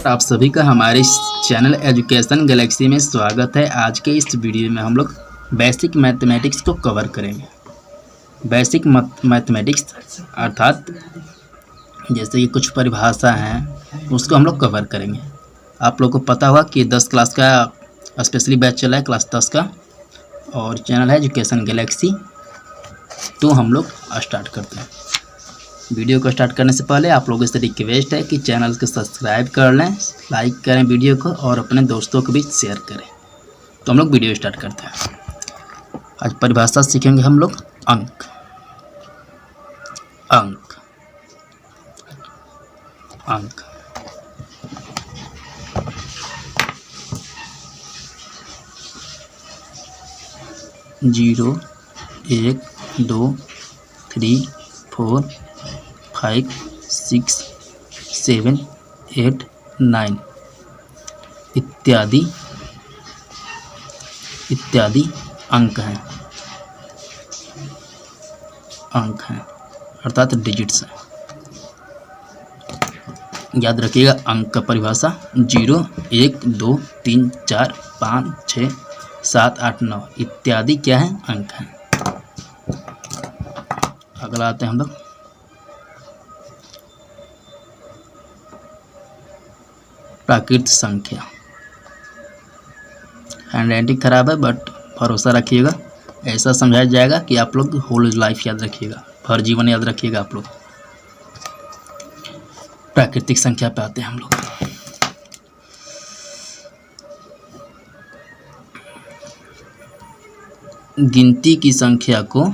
आप सभी का हमारे इस चैनल एजुकेशन गैलेक्सी में स्वागत है। आज के इस वीडियो में हम लोग बेसिक मैथमेटिक्स को कवर करेंगे। बेसिक मैथमेटिक्स अर्थात जैसे कि कुछ परिभाषा हैं उसको हम लोग कवर करेंगे। आप लोग को पता होगा कि 10 क्लास का स्पेशली बैच चला है, क्लास 10 का, और चैनल है एजुकेशन गैलेक्सी। तो हम लोग स्टार्ट करते हैं। वीडियो को स्टार्ट करने से पहले आप लोगों से रिक्वेस्ट है कि चैनल को सब्सक्राइब कर लें, लाइक करें वीडियो को और अपने दोस्तों को भी शेयर करें। तो हम लोग वीडियो स्टार्ट करते हैं। आज परिभाषा सीखेंगे हम लोग अंक। अंक अंक 0 1 2 3 4 5 6 7 8 9 इत्यादि इत्यादि अंक हैं अर्थात डिजिट्स हैं। याद रखिएगा अंक का परिभाषा 0 1 2 3 4 5 6 7 8 9 इत्यादि क्या है? अंक हैं। अगला आते हैं हम लोग प्राकृत संख्या। हैंड राइटिंग खराब है बट भरोसा रखिएगा, ऐसा समझाया जाएगा कि आप लोग होल लाइफ याद रखिएगा, भर जीवन याद रखिएगा आप लोग। प्राकृतिक संख्या पे आते हैं हम लोग। गिनती की संख्या को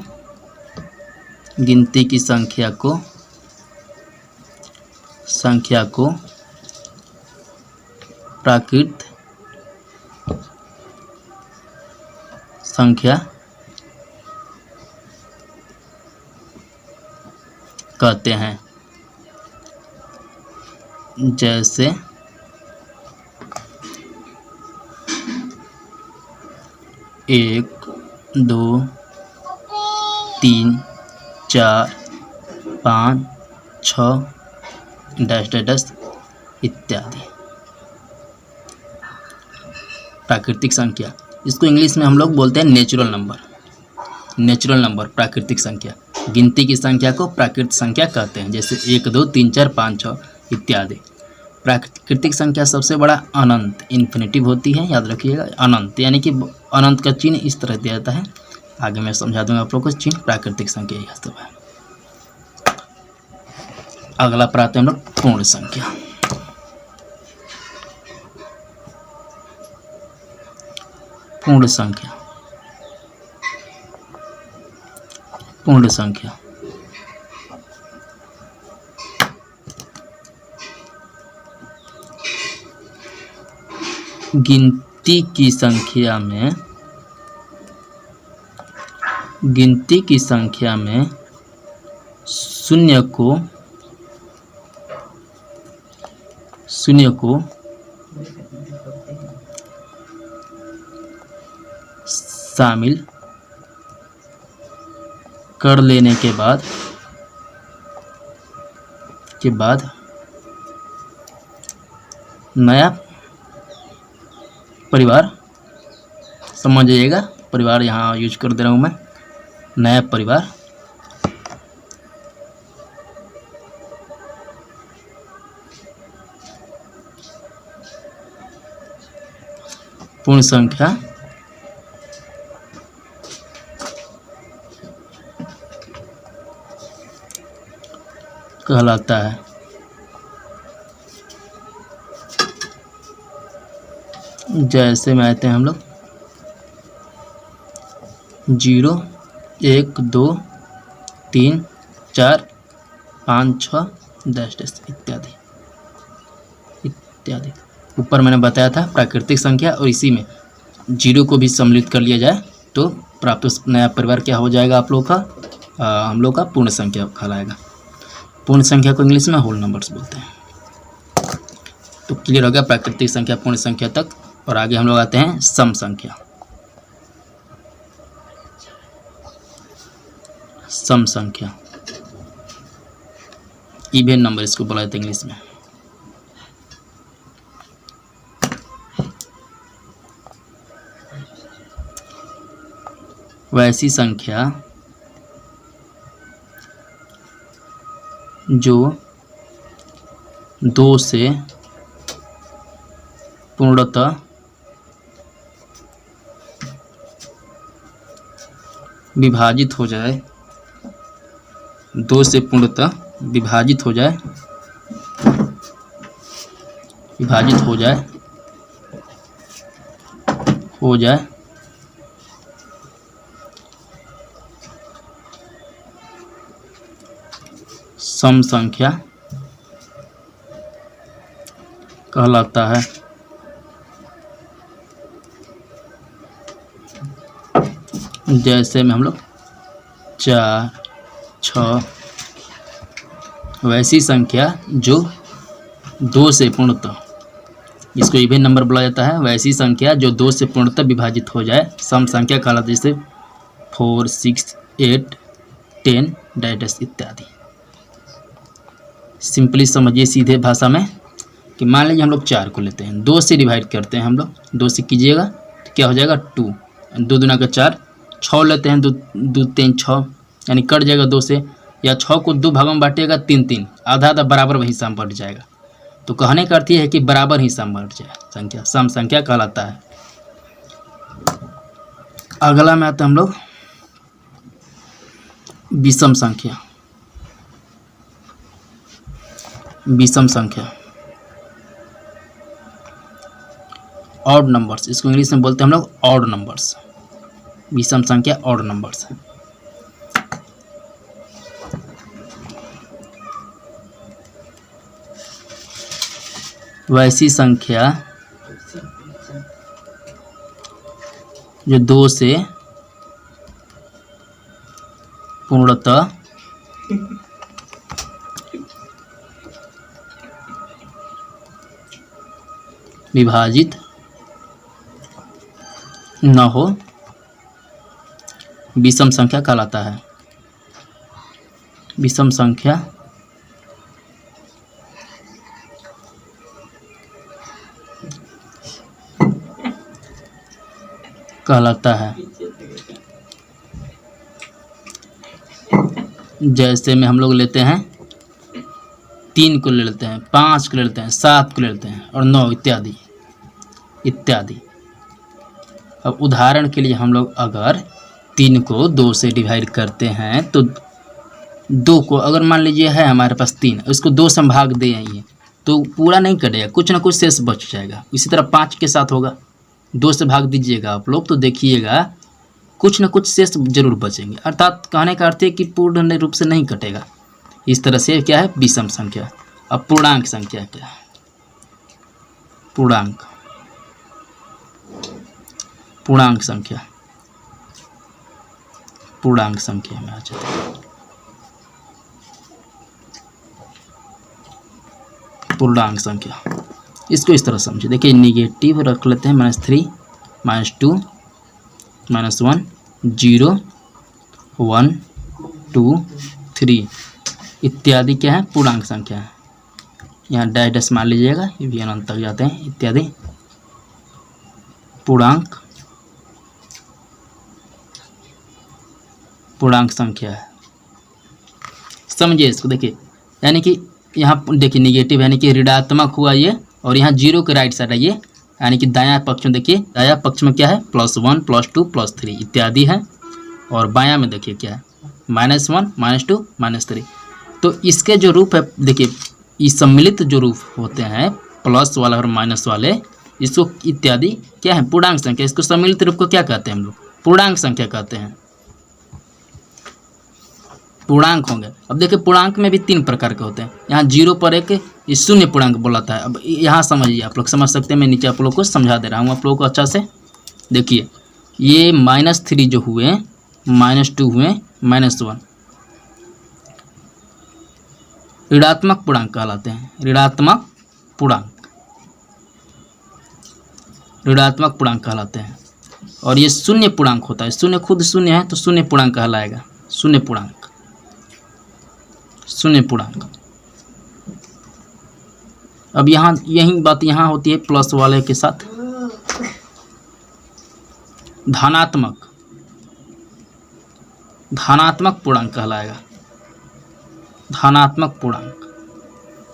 प्राकृत संख्या कहते हैं। जैसे 1 2 3 4 5 6 डैश डैश डैश इत्यादि प्राकृतिक संख्या। इसको इंग्लिश में हम लोग बोलते हैं नेचुरल नंबर। प्राकृतिक संख्या, गिनती की संख्या को प्राकृतिक संख्या कहते हैं। जैसे 1 2 3 4 5 6 इत्यादि। प्राकृतिक संख्या सबसे बड़ा अनंत इन्फिनिटिव होती है, याद रखिएगा। अनंत यानी कि अनंत का चिन्ह इस तरह दिया जाता है, आगे मैं समझा दूंगा आप लोग को चिन्ह। प्राकृतिक संख्या यह सब है। अगला पर आते हैं हम लोग पूर्ण संख्या। पूर्ण संख्या गिनती की संख्या में शून्य को शामिल कर लेने के बाद नया परिवार, समझिएगा, परिवार यहाँ यूज कर दे रहा हूँ मैं। नया परिवार पूर्ण संख्या कहलाता है। जैसे में आते हैं हम लोग 0 1 2 3 4 5 6 डैश डैश इत्यादि। ऊपर मैंने बताया था प्राकृतिक संख्या, और इसी में 0 को भी सम्मिलित कर लिया जाए तो प्राप्त नया परिवार क्या हो जाएगा आप लोग का? हम लोग का पूर्ण संख्या कहलाएगा। पूर्ण संख्या को इंग्लिश में होल नंबर्स बोलते हैं। तो क्लियर हो गया प्राकृतिक संख्या पूर्ण संख्या तक। और आगे हम लोग आते हैं सम संख्या। सम संख्या, इवेन नंबर इसको बोला जाता है इंग्लिश में। वैसी संख्या जो 2 से पूर्णतः विभाजित हो जाए, 2 से पूर्णतः विभाजित हो जाए, सम संख्या कहलाता है। जैसे में हम लोग 4, 6, वैसी संख्या जो 2 से पूर्णतः, इसको इवन नंबर बोला जाता है। वैसी संख्या जो 2 से पूर्णतः विभाजित हो जाए सम संख्या कहलाती है। जैसे 4, 6, 8, 10 डैश इत्यादि। सिंपली समझिए सीधे भाषा में कि मान लीजिए हम लोग 4 को लेते हैं, 2 से डिवाइड करते हैं हम लोग, 2 से कीजिएगा तो क्या हो जाएगा 2, 2 दूना का 4, 6 लेते हैं, 2 3 6 यानी कट जाएगा 2 से, या 6 को 2 भागों में बांटिएगा 3 3, आधा आधा बराबर वही हिस्सा में बढ़ जाएगा। तो कहने का अर्थ ये है कि बराबर हिस्सा में बढ़ जाए संख्या, सम संख्या कहलाता है। अगला में आता है हम लोग विषम संख्या। विषम संख्या ऑड नंबर्स, इसको इंग्लिश में बोलते हैं हम लोग ऑड नंबर्स। विषम संख्या ऑड नंबर्स है। वैसी संख्या जो 2 से पूर्णतः विभाजित न हो, विषम संख्या कहलाता है। विषम संख्या कहलाता है। जैसे में हम लोग लेते हैं 3 को ले लेते हैं, 5 को ले लेते हैं, 7 को ले लेते हैं और 9 इत्यादि इत्यादि। अब उदाहरण के लिए हम लोग अगर 3 को 2 से डिवाइड करते हैं तो 2 को अगर मान लीजिए है हमारे पास 3, इसको 2 से हम भाग दे आइए तो पूरा नहीं कटेगा, कुछ ना कुछ शेष बच जाएगा। इसी तरह 5 के साथ होगा, 2 से भाग दीजिएगा आप लोग तो देखिएगा कुछ न कुछ शेष जरूर बचेंगे। अर्थात कहने का अर्थ है कि पूर्ण रूप से नहीं कटेगा। इस तरह से क्या है विषम संख्या। अब पूर्णांक संख्या क्या है? पूर्णांक संख्या में आ जाता है। पूर्णांक संख्या इसको इस तरह समझिए। देखिए निगेटिव रख लेते हैं, -3, -2, -1, 0, 1, 2, 3 इत्यादि क्या है पूर्णांक संख्या है। यहाँ डैश मान लीजिएगा, ये भी अनंत तक जाते हैं इत्यादि। पूर्णांक संख्या है, समझिए इसको। देखिए यानी कि यहाँ देखिए निगेटिव यानी कि ऋणात्मक हुआ ये, और यहाँ 0 के राइट साइड है ये, यानी कि दायां पक्ष में देखिए, दायां पक्ष में क्या है +1, +2, +3 इत्यादि है, और बायां में देखिए क्या है -1, -2, -3। तो इसके जो रूप है देखिए, ये सम्मिलित जो रूप होते हैं प्लस वाला और माइनस वाले, इसको इत्यादि क्या है पूर्णांक संख्या। इसको सम्मिलित रूप को क्या कहते हैं हम लोग? पूर्णांक संख्या कहते हैं। पूर्णांक होंगे। अब देखिए पूर्णांक में भी 3 प्रकार के होते हैं। यहाँ 0 पर एक शून्य पूर्णांक बोलाता है। अब यहाँ समझिए, आप लोग समझ सकते हैं, मैं नीचे आप लोग को समझा दे रहा हूँ आप लोगों को अच्छा से। देखिए ये -3 जो हुए, -2 हुए, -1 ऋणात्मक पूर्णांक कहलाते हैं। ऋणात्मक पूर्णांक कहलाते हैं। और ये शून्य पूर्णांक होता है, शून्य खुद शून्य है तो शून्य पूर्णांक कहलाएगा। शून्य पूर्णांक। अब यहाँ यही बात यहाँ होती है प्लस वाले के साथ। धनात्मक पूर्णांक कहलाएगा, धनात्मक पूर्णांक।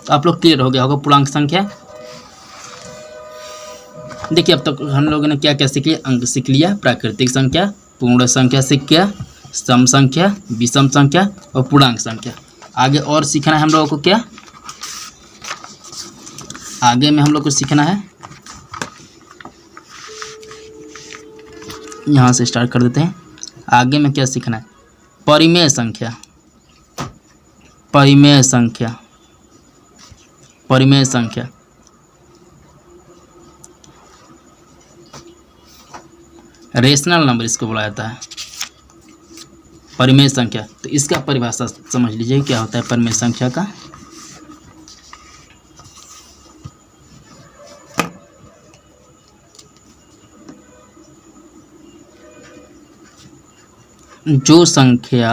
तो आप लोग क्लियर हो गया होगा पूर्णांक संख्या। देखिए अब तक हम लोगों ने क्या क्या सीख लिया, अंक सीख लिया, प्राकृतिक संख्या, पूर्ण संख्या सीख गया, सम संख्या, विषम संख्या और पूर्णांक संख्या। आगे और सीखना है हम लोगों को क्या, आगे में हम लोग को सीखना है, यहाँ से स्टार्ट कर देते हैं। आगे में क्या सीखना है, परिमेय संख्या, परिमेय संख्या, परिमेय संख्या। रेशनल नंबर इसको बोला जाता है, परिमेय संख्या। तो इसका परिभाषा समझ लीजिए क्या होता है परिमेय संख्या का। जो संख्या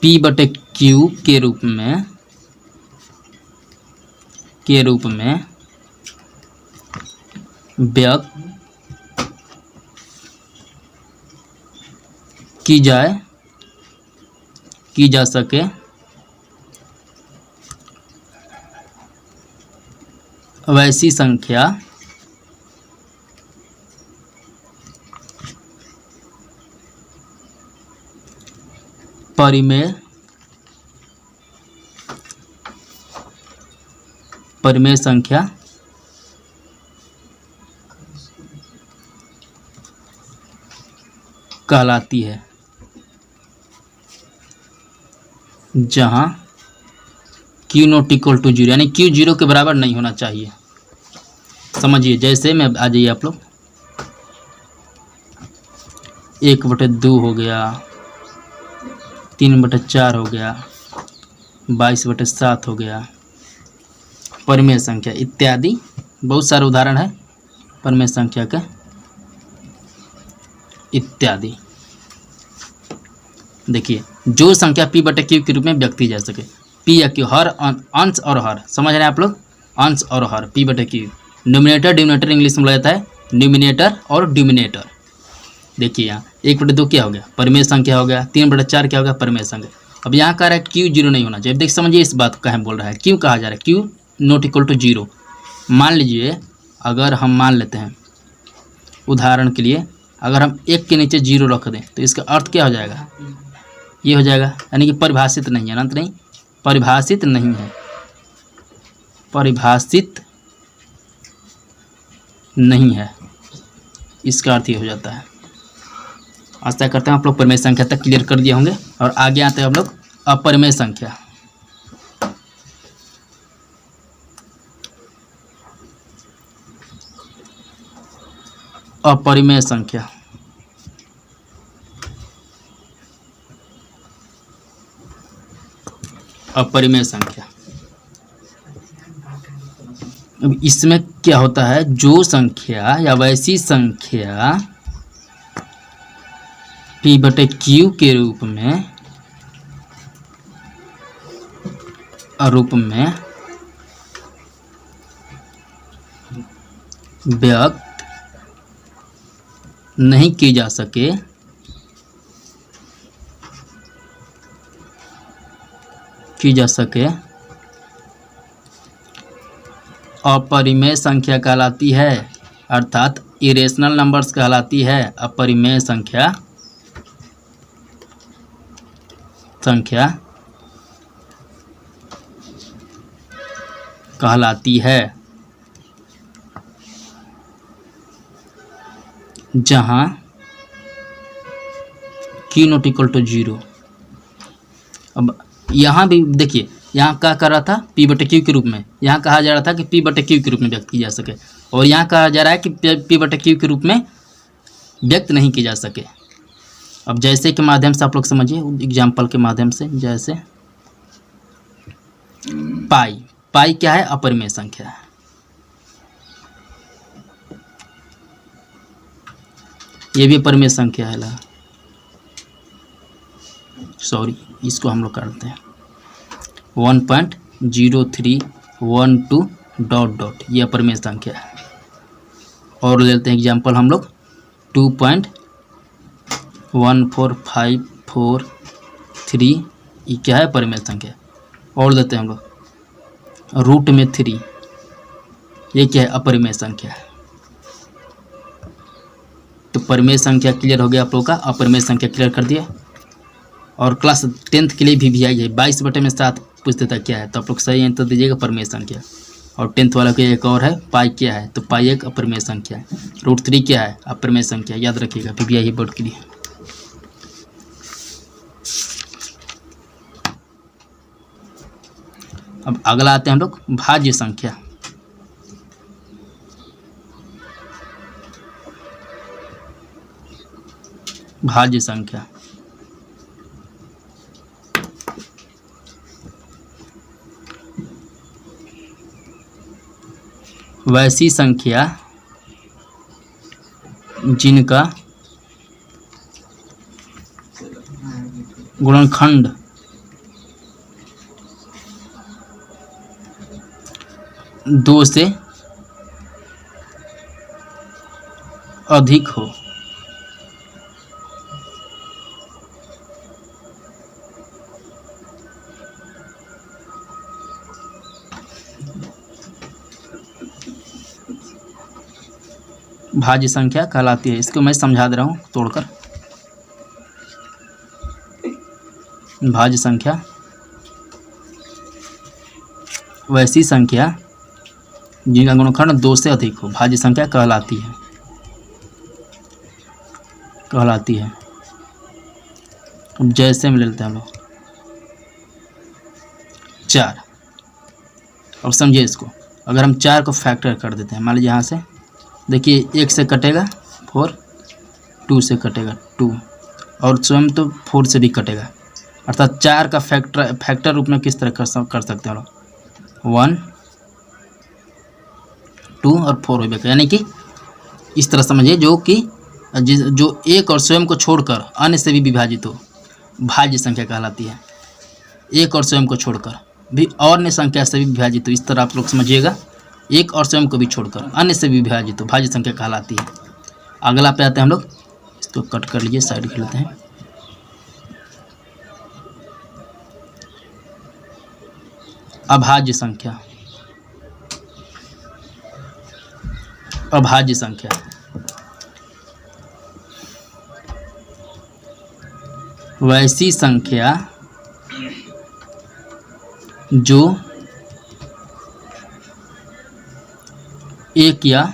P/Q के रूप में व्यक्त की जा सके वैसी संख्या परिमेय संख्या कहलाती है, जहां Q नॉट इक्वल टू 0, यानी Q 0 के बराबर नहीं होना चाहिए। समझिए, जैसे मैं आ जाइए आप लोग, 1/2 हो गया, 3/4 हो गया, 22/7 हो गया, परिमेय संख्या इत्यादि बहुत सारे उदाहरण है परिमेय संख्या के इत्यादि। देखिए, जो संख्या P/Q के रूप में व्यक्त की जा सके, P या Q, हर अंश और हर, समझ रहे हैं आप लोग, अंश और हर, P/Q। न्यूमिनेटर डिनोमिनेटर इंग्लिश में बोला जाता है न्यूमिनेटर और डिनोमिनेटर। देखिए यहाँ 1/2 क्या हो गया, परिमेय संख्या हो गया, 3/4 क्या हो गया, परिमेय संख्या। अब यहाँ कह रहा है Q 0 नहीं होना चाहिए। देख समझिए इस बात को कहाँ बोल रहा है, क्यों कहा जा रहा है Q नॉट इक्वल टू 0। मान लीजिए अगर हम मान लेते हैं उदाहरण के लिए, अगर हम 1 के नीचे 0 रख दें तो इसका अर्थ क्या हो जाएगा, ये हो जाएगा, यानी कि परिभाषित नहीं है, अनंत नहीं, परिभाषित नहीं है, परिभाषित नहीं है, इसका अर्थ ये हो जाता है। आशा करते हैं आप लोग परिमेय संख्या तक क्लियर कर दिए होंगे। और आगे आते हैं हम लोग अपरिमेय संख्या। अपरिमेय संख्या, अपरिमेय संख्या। अब इसमें क्या होता है, जो संख्या या वैसी संख्या P/Q के रूप में व्यक्त नहीं की जा सके, अपरिमेय संख्या कहलाती है, अर्थात इरेशनल नंबर्स कहलाती है, अपरिमेय संख्या कहलाती है, जहां Q नॉट इक्वल टू 0। अब यहाँ भी देखिए, यहाँ क्या कर रहा था P/Q के रूप में, यहाँ कहा जा रहा था कि P/Q के रूप में व्यक्त की जा सके, और यहाँ कहा जा रहा है कि P/Q के रूप में व्यक्त नहीं की जा सके। अब जैसे के माध्यम से आप लोग समझिए, एग्जाम्पल के माध्यम से, जैसे पाई क्या है, अपरिमेय संख्या है। ये भी अपरिमेय संख्या है, सॉरी इसको हम लोग करते हैं 1.0312 ... ये अपरिमेय संख्या है। और लेते हैं एग्जाम्पल हम लोग 2.14543 ये क्या है? परिमेय संख्या। और देते हैं हम लोग रूट में 3, ये क्या है? अपरिमेय संख्या। तो परिमेय संख्या क्लियर हो गया आप लोग का, अपरिमेय संख्या क्लियर कर दिया। और क्लास 10th के लिए भी आई है, 22/7 पूछ देता क्या है, तो आप लोग सही आंसर दीजिएगा परिमेय संख्या। और 10th वाला के एक और है, पाई क्या है? तो पाई एक अपरिमेय संख्या है। √3 क्या है? अपरिमेय संख्या, याद रखिएगा PPI बोर्ड के लिए। अब अगला आते हैं हम लोग भाज्य संख्या। भाज्य संख्या वैसी संख्या जिनका गुणनखंड दो से अधिक हो। भाज्य संख्या कहलाती है। इसको मैं समझा दे रहा हूँ तोड़कर। भाज्य संख्या वैसी संख्या जिनका गुणनखंड 2 से अधिक हो, भाज्य संख्या कहलाती है। अब जैसे में ले लेते हैं हम लोग 4। अब समझिए इसको, अगर हम 4 को फैक्टर कर देते हैं, मान लीजिए यहाँ से देखिए 1 से कटेगा 4, 2 से कटेगा 2, और स्वयं तो 4 से भी कटेगा, अर्थात 4 का फैक्टर रूप में किस तरह कर सकते हैं हम लोग? 1, 2 और 4 हो गया। यानी कि इस तरह समझिए जो 1 और स्वयं को छोड़कर अन्य से भी विभाजित हो, भाज्य संख्या कहलाती है। 1 और स्वयं को छोड़कर भी अन्य संख्या से भी विभाजित हो, इस तरह आप लोग समझिएगा। 1 और स्वयं को भी छोड़कर अन्य से भी विभाजित हो, भाज्य संख्या कहलाती है। अगला पे आते हैं हम लोग, इसको कट कर लीजिए, साइड कर लेते हैं। अभाज्य संख्या। अभाज्य संख्या वैसी संख्या जो एक या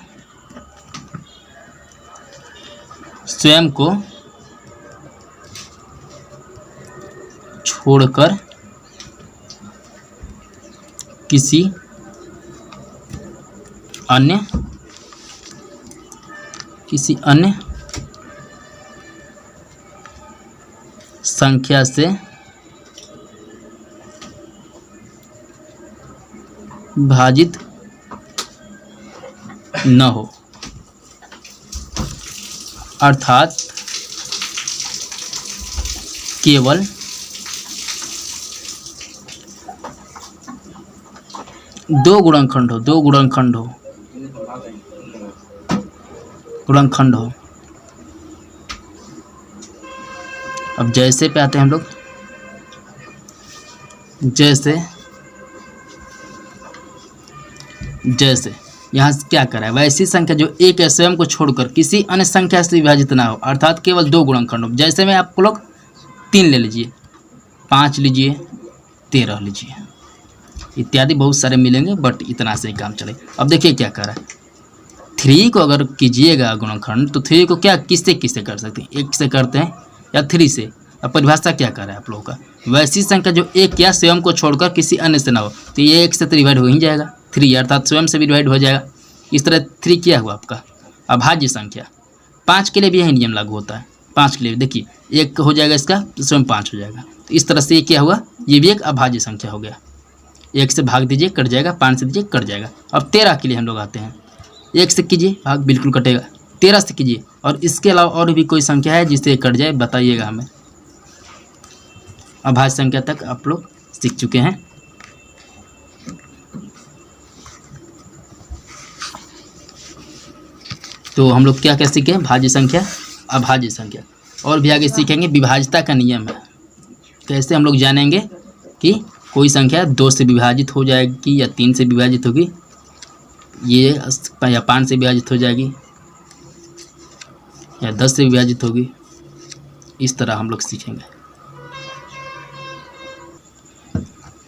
स्वयं को छोड़कर किसी अन्य संख्या से भाजित न हो, अर्थात केवल दो गुणनखंड हो। अब जैसे पे आते हैं हम लोग, जैसे यहाँ से क्या करा है? वैसी संख्या जो एक या स्वयं को छोड़कर किसी अन्य संख्या से विभाजित ना हो, अर्थात केवल 2 गुणनखंड हो। जैसे में आप लोग 3 ले लीजिए, 5 लीजिए, 13 लीजिए, इत्यादि बहुत सारे मिलेंगे, बट इतना से ही काम चले। अब देखिए क्या कर रहा है, 3 को अगर कीजिएगा गुणनखंड, तो 3 को क्या किससे कर सकते हैं? 1 से करते हैं या 3 से। अब परिभाषा क्या कर रहा है आप लोगों का? वैसी संख्या जो एक या स्वयं को छोड़कर किसी अन्य से ना हो, तो ये 1 से तो डिवाइड हो ही जाएगा, 3 अर्थात स्वयं से भी डिवाइड हो जाएगा। इस तरह 3 क्या हुआ आपका? अभाज्य संख्या। 5 के लिए भी यही नियम लागू होता है। 5 के लिए देखिए 1 हो जाएगा इसका, तो स्वयं 5 हो जाएगा। तो इस तरह से ये क्या हुआ? ये भी एक अभाज्य संख्या हो गया। 1 से भाग दीजिए, कट जाएगा, 5 से दीजिए, कट जाएगा। अब 13 के लिए हम लोग आते हैं, 1 से कीजिए, भाग बिल्कुल कटेगा, 13 से कीजिए, और इसके अलावा और भी कोई संख्या है जिससे कट जाए, बताइएगा हमें। अभाज्य संख्या तक आप लोग सीख चुके हैं। तो हम लोग क्या सीखे? भाज्य संख्या अभाज्य संख्या। और भी आगे सीखेंगे विभाज्यता का नियम है, कैसे हम लोग जानेंगे कि कोई संख्या 2 से विभाजित हो जाएगी या 3 से विभाजित होगी, ये या 5 से विभाजित हो जाएगी या 10 से विभाजित होगी, इस तरह हम लोग सीखेंगे।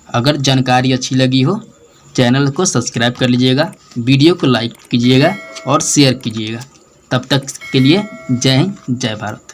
अगर जानकारी अच्छी लगी हो चैनल को सब्सक्राइब कर लीजिएगा, वीडियो को लाइक कीजिएगा और शेयर कीजिएगा। तब तक के लिए जय हिंद, जय भारत।